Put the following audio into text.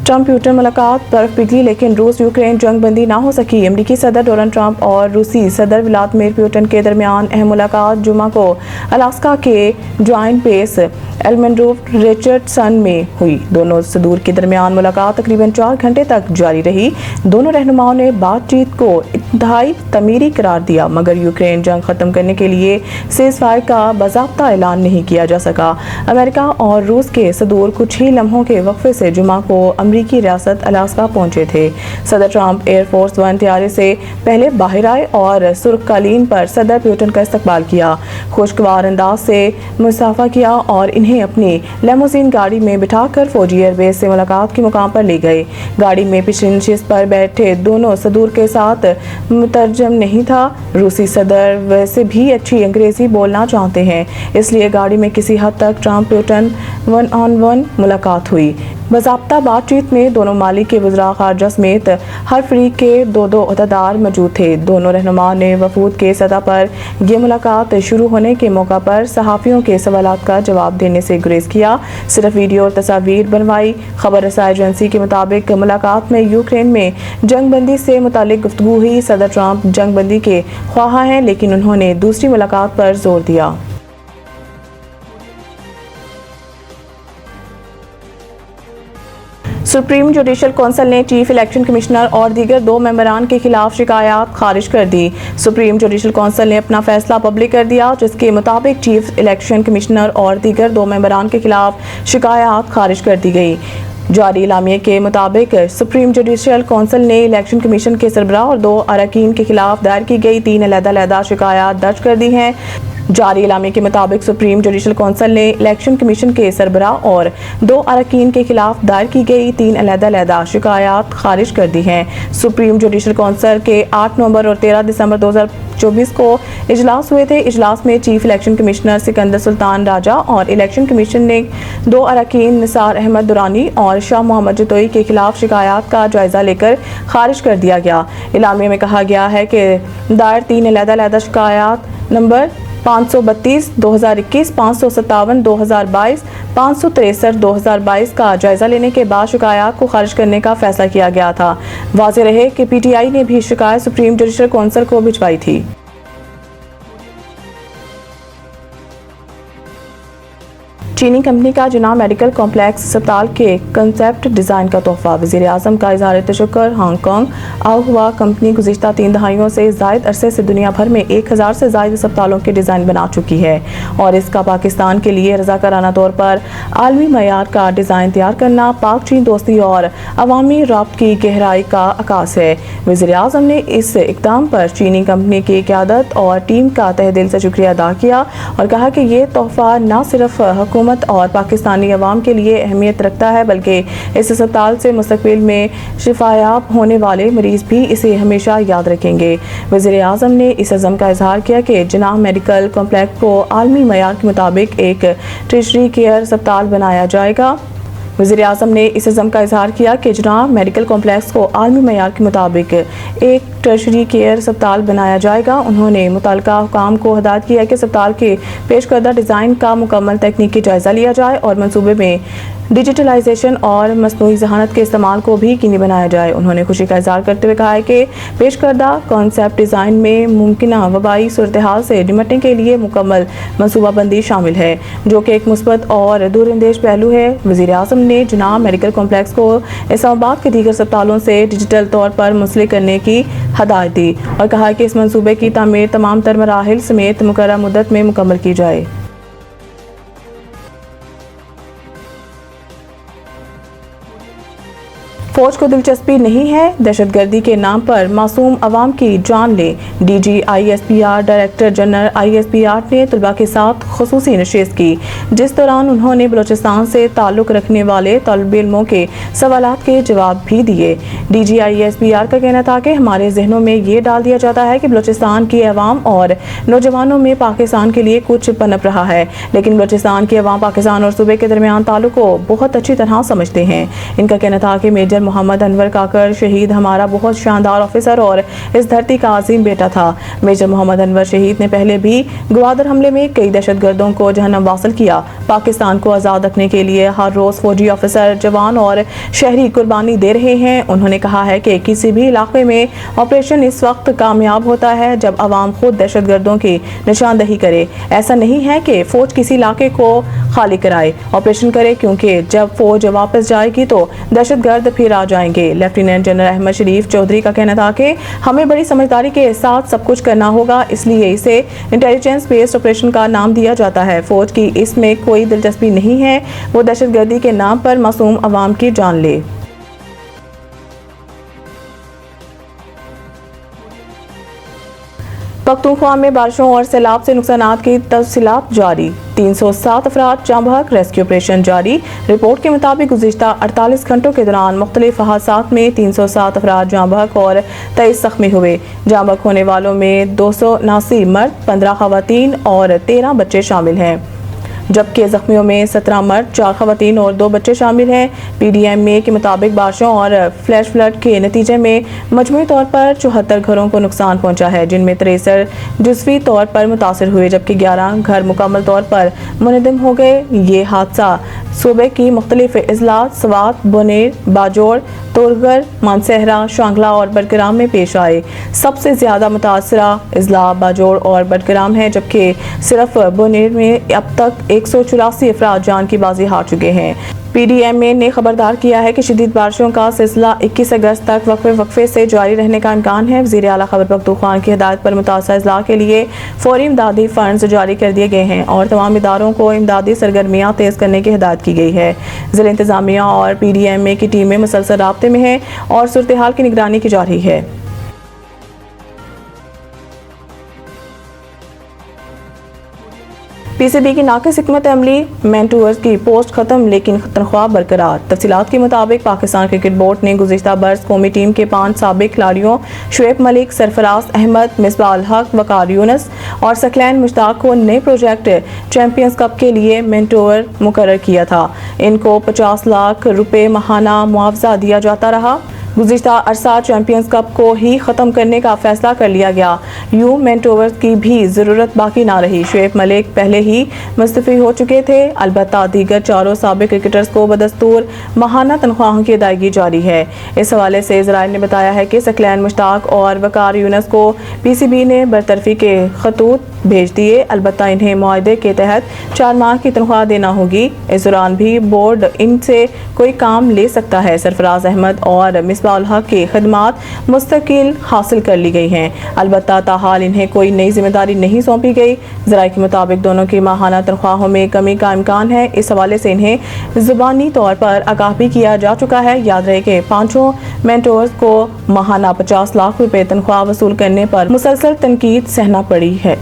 Trump Putin मुलाकात बर्फ पिघली लेकिन रूस यूक्रेन जंग बंदी ना हो सकी। अमेरिकी सदर डोनाल्ड ट्रंप और रूसी सदर व्लादिमीर पुतिन के दरमियान अहम मुलाकात जुमा को अलास्का के जॉइंट बेस एल्मेनरूफ रिचर्डसन में हुई। दोनों सदूर के दरमियान मुलाकात तकरीबन 4 घंटे तक जारी रही। दोनों रहनुमाओं ने बातचीत को इंतहाई तमीरी करार दिया, मगर यूक्रेन जंग खत्म करने के लिए सीज़फायर का बाज़ाब्ता ऐलान नहीं किया जा सका। अमेरिका और रूस के सदूर कुछ ही लम्हों के वक्फे से जुमा को अमरीकी रियासत अलास्का पहुंचे थे। सदर ट्रंप एयरफोर्स वन तैयारे से पहले बाहर आए और सुर्खकालीन पर सदर पुतिन का इस्तकबाल किया, खुशगवार अंदाज से मुसाफा किया और इन्हें अपनी लेमोजीन गाड़ी में बिठाकर फौजी एयरबेस से मुलाकात के मुकाम पर ले गए। गाड़ी में पिछली नशिस्त पर बैठे दोनों सदूर के साथ मुतरजम नहीं था। रूसी सदर वैसे भी अच्छी अंग्रेजी बोलना चाहते हैं, इसलिए गाड़ी में किसी हद तक Trump Putin one on one मुलाकात हुई। बाज़ाब्ता बातचीत में दोनों मालिक के वज़रा ख़ारजा समेत हर फरीक के दो अहदेदार मौजूद थे। दोनों रहनुमाओं ने वफूद के सतह पर यह मुलाकात शुरू होने के मौका पर सहाफ़ियों के सवालात का जवाब देने से गुरेज किया, सिर्फ वीडियो और तस्वीर बनवाई। खबर रसाई एजेंसी के मुताबिक मुलाकात में यूक्रेन में जंग बंदी से मुतालिक गुफ्तगू हुई। सदर ट्रंप जंग बंदी के ख्वाह हैं, लेकिन उन्होंने दूसरी मुलाकात पर जोर दिया। सुप्रीम जुडिशल कौंसिल ने चीफ इलेक्शन कमिश्नर और दीगर 2 मेंबरान के खिलाफ शिकायत खारिज कर दी। सुप्रीम जुडिशल कौंसिल ने अपना फैसला पब्लिक कर दिया, जिसके मुताबिक चीफ इलेक्शन कमिश्नर और दीगर 2 मेंबरान के खिलाफ शिकायत खारिज कर दी गई। जारी इलामिये के मुताबिक सुप्रीम जुडिशल कौंसिल ने इलेक्शन कमीशन के सरबराह और 2 अरकान के खिलाफ दायर की गई 3 अलग-अलग शिकायत दर्ज कर दी हैं। जारी इलामे के मुताबिक सुप्रीम जुडिशल कौंसिल ने इलेक्शन कमीशन के सरबराह और 2 अरकान के खिलाफ दायर की गई 3 अलग-अलग शिकायत खारिज कर दी हैं। सुप्रीम जुडिशल कौंसिल के 8 नवंबर और 13 दिसंबर 2024 को इजलास हुए थे। इजलास में chief election commissioner Sikandar Sultan Raja और इलेक्शन कमीशन ने 2 अरकान निसार अहमद दुरानी और शाह मोहम्मद जतोई के खिलाफ शिकायत का जायजा लेकर खारिज कर दिया गया। इलामे में कहा गया है कि दायर 3 अलग-अलग शिकायत नंबर 532 2021, 557 2022, 563 2022 का जायजा लेने के बाद शिकायत को खारिज करने का फैसला किया गया था। वाज़ेह रहे कि पीटीआई ने भी शिकायत सुप्रीम जुडिशल कौंसिल को भिजवाई थी। चीनी कंपनी का जिना मेडिकल कॉम्प्लेक्स अस्पताल के कंसेप्ट डिज़ाइन का तोहफा। वज़ीर आज़म का इज़हार तशक्कुर। हांगकांग आहुआ कंपनी गुज़िश्ता 3 दहाइयों से ज़ायद अरसे से दुनिया भर में 1000 से ज़ायद अस्पतालों के डिज़ाइन बना चुकी है और इसका पाकिस्तान के लिए रज़ाकाराना तौर पर आलमी मयार का डिज़ाइन तैयार करना पाक चीन दोस्ती और अवामी राब्त की गहराई का अक्कास है। वज़ीर आज़म ने इस इक़दाम पर चीनी कंपनी की क़यादत और टीम का तहे दिल से शुक्रिया अदा किया और कहा कि ये तोहफा न सिर्फ हुकूमत और पाकिस्तानी अवाम के लिए अहमियत रखता है, बल्कि इस अस्पताल से मुस्तकबिल में शिफायाब होने वाले मरीज भी इसे हमेशा याद रखेंगे। वज़ीर आज़म ने इस अज़म का इजहार किया कि जिनाह मेडिकल कॉम्प्लेक्स को आलमी मयार के मुताबिक एक टर्शरी केयर अस्पताल बनाया जाएगा। वज़ीर आज़म ने इस अज़म का इजहार किया कि जिनाह मेडिकल कॉम्प्लेक्स को आलमी मयार के मुताबिक एक टर्शरी केयर अस्पताल बनाया जाएगा। उन्होंने मुतल्लिका हुकाम को हिदायत की है कि अस्पताल के पेश करदा डिज़ाइन का मुकम्मल तकनीकी जायज़ा लिया जाए और मंसूबे में डिजिटलाइजेशन और मसनूई ज़हानत के इस्तेमाल को भी यकीनी बनाया जाए। उन्होंने खुशी का इज़हार करते हुए कहा है कि पेश करदा कॉन्सेप्ट डिज़ाइन में मुमकिना वबाई सूरत हाल से निपटने के लिए मुकम्मल मनसूबाबंदी शामिल है, जो कि एक मुस्बत और दूरअंदेश पहलू है। वज़ीर आज़म ने जिनाह मेडिकल कॉम्प्लेक्स को इस्लामाबाद के दीगर अस्पतालों से डिजिटल तौर पर मुंसलिक करने की हिदायत दी और कहा कि इस मंसूबे की तामीर तमाम तर मराहिल समेत मुकर्रर मुद्दत में मुकम्मल की जाए। फौज को दिलचस्पी नहीं है, दहशतगर्दी के नाम पर मासूम अवाम की जान ले। DG ISPR director general ISPR ने तलबा के साथ खुसूसी नशिस्त की, जिस दौरान उन्होंने बलूचिस्तान से ताल्लुक़ रखने वाले तलब इल्मों के सवालात के जवाब भी दिए। डीजी ISPR का कहना था कि हमारे जहनों में ये डाल दिया जाता है कि बलूचिस्तान की अवाम और नौजवानों में पाकिस्तान के लिए कुछ पनप रहा है, लेकिन बलूचिस्तान की अवाम पाकिस्तान और सूबे के दरमियान ताल्लुक़ को बहुत अच्छी तरह समझते हैं। इनका कहना था कि मेजर محمد انور کاکر شہید ہمارا بہت شاندار آفیسر اور اس دھرتی کا عظیم بیٹا تھا۔ میجر محمد انور شہید نے پہلے بھی گوادر حملے میں کئی دہشت گردوں کو جہنم واصل کیا۔ پاکستان کو آزاد رکھنے کے لیے ہر روز فوجی آفیسر، جوان اور شہری قربانی دے رہے ہیں۔ انہوں نے کہا ہے کہ کسی بھی علاقے میں آپریشن اس وقت کامیاب ہوتا ہے جب عوام خود دہشت گردوں کی نشاندہی کرے۔ ایسا نہیں ہے کہ فوج کسی علاقے کو خالی کرائے، آپریشن کرے، کیونکہ جب فوج واپس جائے گی تو دہشت گرد پھر آ جائیں گے۔ لیفٹیننٹ جنرل احمد شریف چودھری کا کہنا تھا کہ ہمیں بڑی سمجھداری کے ساتھ سب کچھ کرنا ہوگا، اس لیے اسے انٹیلیجنس بیسڈ آپریشن کا نام دیا جاتا ہے۔ فوج کی اس میں کوئی دلچسپی نہیں ہے وہ دہشت گردی کے نام پر معصوم عوام کی جان لے۔ پختونخوا میں بارشوں اور سیلاب سے نقصانات کی تفصیلات جاری، 307 افراد جاں بحق، ریسکیو آپریشن جاری۔ رپورٹ کے مطابق گزشتہ 48 گھنٹوں کے دوران مختلف حادثات میں 307 افراد جاں بحق اور 23 زخمی ہوئے۔ جاں بحق ہونے والوں میں 279 مرد، 15 خواتین اور 13 بچے شامل ہیں، جبکہ زخمیوں میں 17 مرد، 4 خواتین اور 2 بچے شامل ہیں۔ پی ڈی ایم اے کے مطابق بارشوں اور فلیش فلڈ کے نتیجے میں مجموعی طور پر 74 گھروں کو نقصان پہنچا ہے، جن میں 63 جزوی طور پر متاثر ہوئے، جبکہ 11 گھر مکمل طور پر منہدم ہو گئے۔ یہ حادثہ صوبے کی مختلف اضلاع سوات، بونیر، باجوڑ، تورگھر، مانسہرہ، شانگلہ اور بٹگرام میں پیش آئے۔ سب سے زیادہ متاثرہ اضلاع باجوڑ اور بٹگرام ہیں، جبکہ صرف بونیر میں اب تک 184 افراد جان کی بازی ہار چکے ہیں۔ پی ڈی ایم اے نے خبردار کیا ہے کہ شدید بارشوں کا سلسلہ 21 اگست تک وقفے سے جاری رہنے کا امکان ہے۔ وزیر اعلیٰ خیبر پختونخوا کی ہدایت پر متاثرہ اضلاع کے لیے فوری امدادی فنڈز جاری کر دیے گئے ہیں اور تمام اداروں کو امدادی سرگرمیاں تیز کرنے کی ہدایت کی گئی ہے۔ ضلع انتظامیہ اور پی ڈی ایم اے کی ٹیمیں مسلسل رابطے میں ہیں اور صورتحال کی نگرانی کی جا رہی ہے۔ پی سی بی کی ناقص حکمت عملی، مینٹورز کی پوسٹ ختم لیکن تنخواہ برقرار۔ تفصیلات کے مطابق پاکستان کرکٹ بورڈ نے گزشتہ برس قومی ٹیم کے 5 سابق کھلاڑیوں شعیب ملک، سرفراز احمد، مصباح الحق، وقار یونس اور ثقلین مشتاق کو نئے پروجیکٹ چیمپئنز کپ کے لیے مینٹور مقرر کیا تھا۔ ان کو 50 لاکھ روپے ماہانہ معاوضہ دیا جاتا رہا۔ گزشتہ عرصہ چیمپئنز کپ کو ہی ختم کرنے کا فیصلہ کر لیا گیا، یوں مینٹورز کی بھی ضرورت باقی نہ رہی۔ شعیب ملک پہلے ہی مستعفی ہو چکے تھے، البتہ دیگر 4 سابق کرکٹرز کو بدستور ماہانہ تنخواہوں کی ادائیگی جاری ہے۔ اس حوالے سے اسرائیل نے بتایا ہے کہ ثقلین مشتاق اور وقار یونس کو پی سی بی نے برطرفی کے خطوط بھیج دیے، البتہ انہیں معاہدے کے تحت 4 ماہ کی تنخواہ دینا ہوگی۔ اس دوران بھی بورڈ ان سے کوئی کام لے سکتا ہے۔ سرفراز احمد اور مصباح الحق کی خدمات مستقل حاصل کر لی گئی ہیں، البتہ تاحال انہیں کوئی نئی ذمہ داری نہیں سونپی گئی۔ ذرائع کے مطابق دونوں کی ماہانہ تنخواہوں میں کمی کا امکان ہے۔ اس حوالے سے انہیں زبانی طور پر آگاہ بھی کیا جا چکا ہے۔ یاد رہے کہ 5 مینٹورز کو ماہانہ 50 لاکھ روپے تنخواہ وصول کرنے پر مسلسل تنقید سہنا پڑی ہے۔